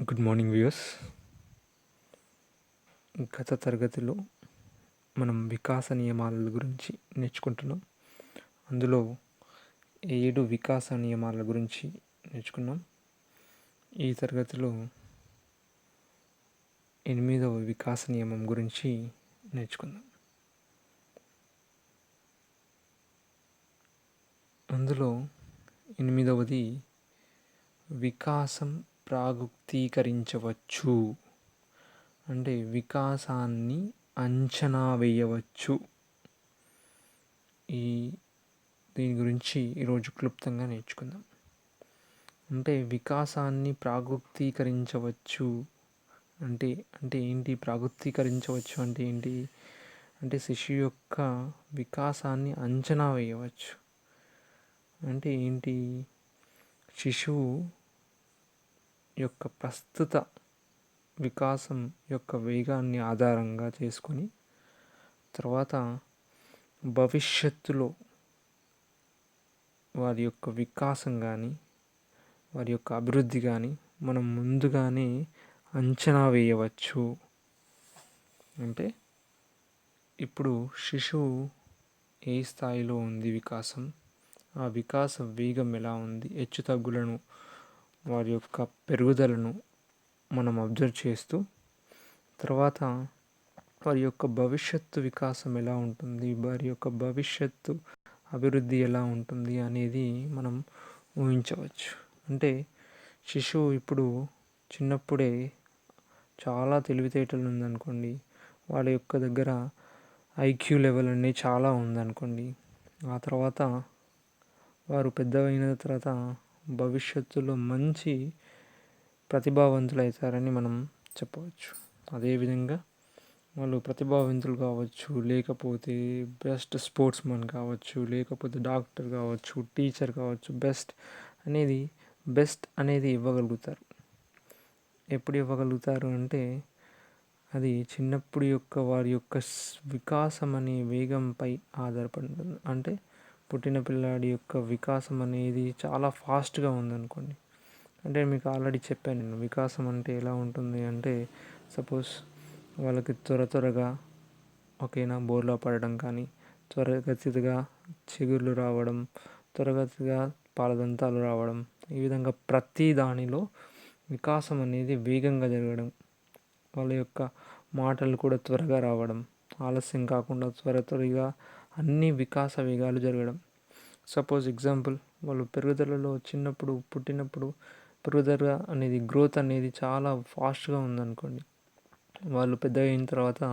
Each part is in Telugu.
Good morning viewers. గత తరగతిలో మనం వికాస నియమాల గురించి నేర్చుకుంటున్నాం. అందులో 7 వికాస నియమాల గురించి నేర్చుకున్నాం. ఈ తరగతిలో 8వ వికాస నియమం గురించి నేర్చుకుందాం. అందులో 8వది వికాసం ప్రాగుక్తీకరించవచ్చు, అంటే వికాసాన్ని అంచనా వేయవచ్చు. దీని గురించి ఈరోజు క్లుప్తంగా నేర్చుకుందాం. అంటే వికాసాన్ని ప్రాగుక్తీకరించవచ్చు అంటే ఏంటి? ప్రాగుక్తీకరించవచ్చు అంటే ఏంటి? అంటే శిశువు యొక్క వికాసాన్ని అంచనా వేయవచ్చు అంటే ఏంటి? శిశువు యొక్క ప్రస్తుత వికాసం యొక్క వేగాన్ని ఆధారంగా చేసుకొని తర్వాత భవిష్యత్తులో వారి యొక్క వికాసం కానీ వారి యొక్క అభివృద్ధి కానీ మనం ముందుగానే అంచనా వేయవచ్చు. అంటే ఇప్పుడు శిశువు ఏ స్థాయిలో ఉంది వికాసం, ఆ వికాస వేగం ఎలా ఉంది, హెచ్చుతగ్గులను, వారి యొక్క పెరుగుదలను మనం అబ్జర్వ్ చేస్తూ తర్వాత వారి యొక్క భవిష్యత్తు వికాసం ఎలా ఉంటుంది, వారి యొక్క భవిష్యత్తు అభివృద్ధి ఎలా ఉంటుంది అనేది మనం ఊహించవచ్చు. అంటే శిశువు ఇప్పుడు చిన్నప్పుడే చాలా తెలివితేటలు ఉందనుకోండి, వాళ్ళ యొక్క దగ్గర ఐక్యూ లెవెల్ అనేది చాలా ఉందనుకోండి, ఆ తర్వాత వారు పెద్దవైన తర్వాత భవిష్యత్తులో మంచి ప్రతిభావంతులు అవుతారని మనం చెప్పవచ్చు. అదేవిధంగా వాళ్ళు ప్రతిభావంతులు కావచ్చు, లేకపోతే బెస్ట్ స్పోర్ట్స్ మ్యాన్ కావచ్చు, లేకపోతే డాక్టర్ కావచ్చు, టీచర్ కావచ్చు, బెస్ట్ అనేది ఇవ్వగలుగుతారు. ఎప్పుడు ఇవ్వగలుగుతారు అంటే అది చిన్నప్పుడు యొక్క వారి యొక్క వికాసం అనే వేగంపై ఆధారపడి ఉంటుంది. అంటే పుట్టిన పిల్లాడి యొక్క వికాసం అనేది చాలా ఫాస్ట్గా ఉందనుకోండి, అంటే మీకు ఆల్రెడీ చెప్పాను నేను వికాసం అంటే ఎలా ఉంటుంది అంటే, సపోజ్ వాళ్ళకి త్వరగా బోర్లా పడడం కానీ, త్వరగతిగా చిగుర్లు రావడం, త్వరగతిగా పాలదంతాలు రావడం, ఈ విధంగా ప్రతి దానిలో వికాసం అనేది వేగంగా జరగడం, వాళ్ళ యొక్క మాటలు కూడా త్వరగా రావడం, ఆలస్యం కాకుండా త్వరగా అన్ని వికాస వేగాలు జరగడం. సపోజ్ ఎగ్జాంపుల్, వాళ్ళు పెరుగుదలలో పుట్టినప్పుడు పెరుగుదల అనేది గ్రోత్ అనేది చాలా ఫాస్ట్గా ఉందనుకోండి, వాళ్ళు పెద్ద అయిన తర్వాత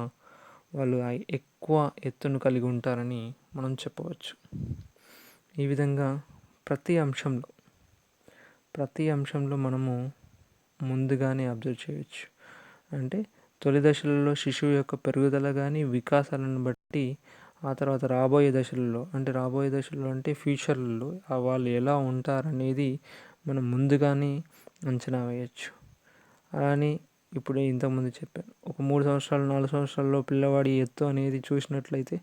వాళ్ళు ఎక్కువ ఎత్తును కలిగి ఉంటారని మనం చెప్పవచ్చు. ఈ విధంగా ప్రతి అంశంలో మనము ముందుగానే అబ్జర్వ్ చేయవచ్చు. అంటే తొలి దశలలో శిశువు యొక్క పెరుగుదల కానీ వికాసాలను బట్టి ఆ తర్వాత రాబోయే దశలలో అంటే ఫ్యూచర్లలో వాళ్ళు ఎలా ఉంటారనేది మనం ముందుగానే అంచనా వేయచ్చు. అలానే ఇప్పుడు ఇంతకుముందు చెప్పాను, ఒక 3 సంవత్సరాలు 4 సంవత్సరాల్లో పిల్లవాడి ఎత్తు అనేది చూసినట్లయితే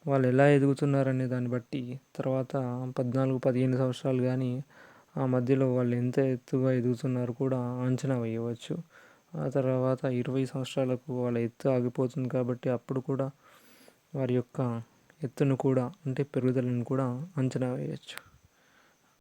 వాళ్ళు ఎలా ఎదుగుతున్నారనే దాన్ని బట్టి తర్వాత 14-15 సంవత్సరాలు కానీ ఆ మధ్యలో వాళ్ళు ఎంత ఎత్తుగా ఎదుగుతున్నారు కూడా అంచనా వేయవచ్చు. ఆ తర్వాత 20 సంవత్సరాలకు వాళ్ళ ఎత్తు ఆగిపోతుంది కాబట్టి అప్పుడు కూడా వారి యొక్క ఎత్తును కూడా అంటే పెరుగుదలను కూడా అంచనా వేయవచ్చు.